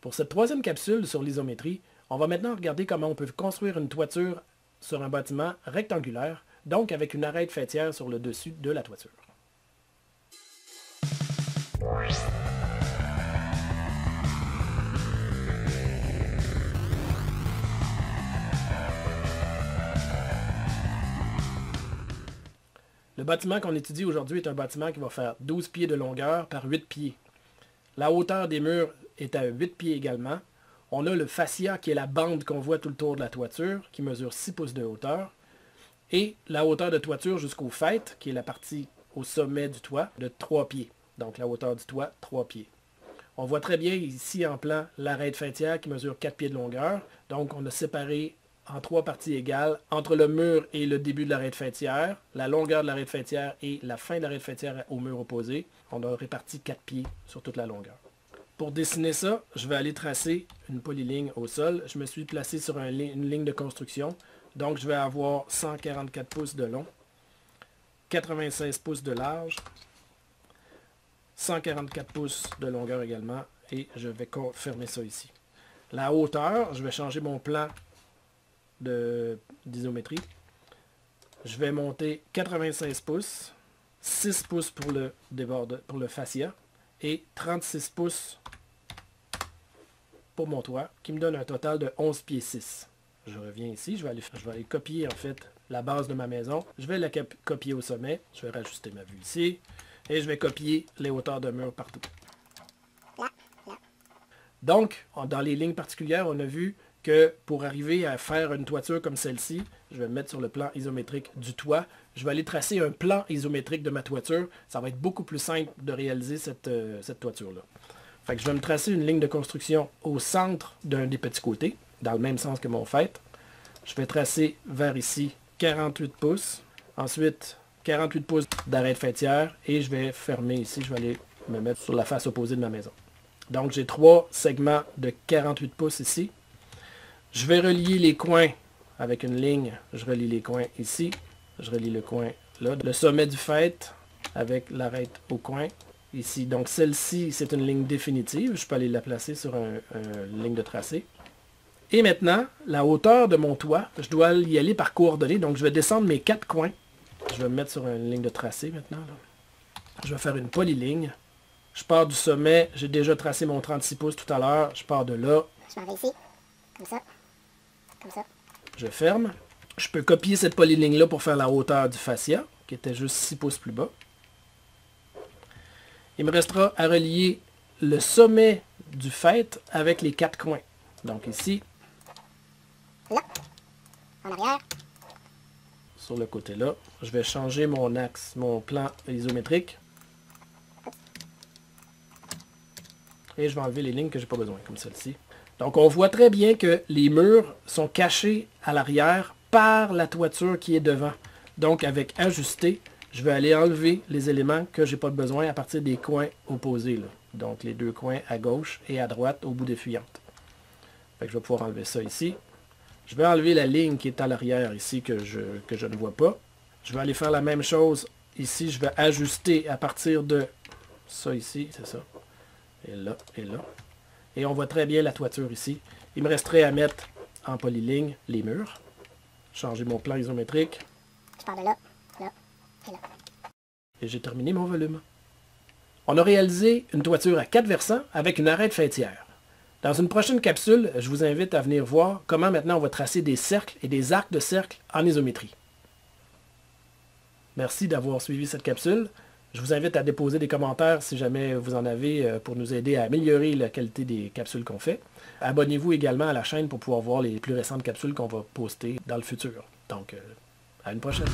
Pour cette troisième capsule sur l'isométrie, on va maintenant regarder comment on peut construire une toiture sur un bâtiment rectangulaire, donc avec une arête faîtière sur le dessus de la toiture. Le bâtiment qu'on étudie aujourd'hui est un bâtiment qui va faire 12 pieds de longueur par 8 pieds. La hauteur des murs est à 8 pieds également. On a le fascia qui est la bande qu'on voit tout le tour de la toiture, qui mesure 6 pouces de hauteur. Et la hauteur de toiture jusqu'au faîte, qui est la partie au sommet du toit, de 3 pieds. Donc la hauteur du toit, 3 pieds. On voit très bien ici en plan l'arête faîtière qui mesure 4 pieds de longueur. Donc on a séparé en 3 parties égales entre le mur et le début de l'arête faîtière, la longueur de l'arête faîtière et la fin de l'arête faîtière au mur opposé. On a réparti 4 pieds sur toute la longueur. Pour dessiner ça, je vais aller tracer une polyligne au sol. Je me suis placé sur une ligne de construction. Donc je vais avoir 144 pouces de long, 96 pouces de large, 144 pouces de longueur également. Et je vais fermer ça ici. La hauteur, je vais changer mon plan d'isométrie. Je vais monter 96 pouces, 6 pouces pour le fascia et 36 pouces pour mon toit, qui me donne un total de 11 pieds 6. Je reviens ici, je vais aller copier en fait la base de ma maison. Je vais la copier au sommet, je vais rajuster ma vue ici, et je vais copier les hauteurs de mur partout. Donc, dans les lignes particulières, on a vu que pour arriver à faire une toiture comme celle-ci, je vais me mettre sur le plan isométrique du toit. Je vais aller tracer un plan isométrique de ma toiture. Ça va être beaucoup plus simple de réaliser cette toiture-là. Fait que je vais me tracer une ligne de construction au centre d'un des petits côtés, dans le même sens que mon faîte. Je vais tracer vers ici 48 pouces. Ensuite, 48 pouces d'arête faîtière. Et je vais fermer ici. Je vais aller me mettre sur la face opposée de ma maison. Donc, j'ai 3 segments de 48 pouces ici. Je vais relier les coins avec une ligne. Je relie les coins ici. Je relie le coin là. Le sommet du faîte avec l'arête au coin ici. Donc celle-ci, c'est une ligne définitive. Je peux aller la placer sur une ligne de tracé. Et maintenant, la hauteur de mon toit, je dois y aller par coordonnées. Donc je vais descendre mes 4 coins. Je vais me mettre sur une ligne de tracé maintenant. Là. Je vais faire une polyligne. Je pars du sommet. J'ai déjà tracé mon 36 pouces tout à l'heure. Je pars de là. Je m'en vais ici. Comme ça. Comme ça. Je ferme. Je peux copier cette polyligne-là pour faire la hauteur du fascia, qui était juste 6 pouces plus bas. Il me restera à relier le sommet du faîte avec les 4 coins. Donc ici. Là. En arrière. Sur le côté là. Je vais changer mon axe, mon plan isométrique. Et je vais enlever les lignes que j'ai pas besoin, comme celle-ci. Donc on voit très bien que les murs sont cachés à l'arrière par la toiture qui est devant. Donc avec ajuster, je vais aller enlever les éléments que j'ai pas besoin à partir des coins opposés. Là. Donc les 2 coins à gauche et à droite au bout des fuyantes. Fait que je vais pouvoir enlever ça ici. Je vais enlever la ligne qui est à l'arrière ici que je ne vois pas. Je vais aller faire la même chose ici. Je vais ajuster à partir de ça ici, c'est ça. Et là, et là. Et on voit très bien la toiture ici. Il me resterait à mettre en polyligne les murs. Changer mon plan isométrique. Je pars de là, là et là. Et j'ai terminé mon volume. On a réalisé une toiture à 4 versants avec une arête faîtière. Dans une prochaine capsule, je vous invite à venir voir comment maintenant on va tracer des cercles et des arcs de cercle en isométrie. Merci d'avoir suivi cette capsule. Je vous invite à déposer des commentaires si jamais vous en avez pour nous aider à améliorer la qualité des capsules qu'on fait. Abonnez-vous également à la chaîne pour pouvoir voir les plus récentes capsules qu'on va poster dans le futur. Donc, à une prochaine.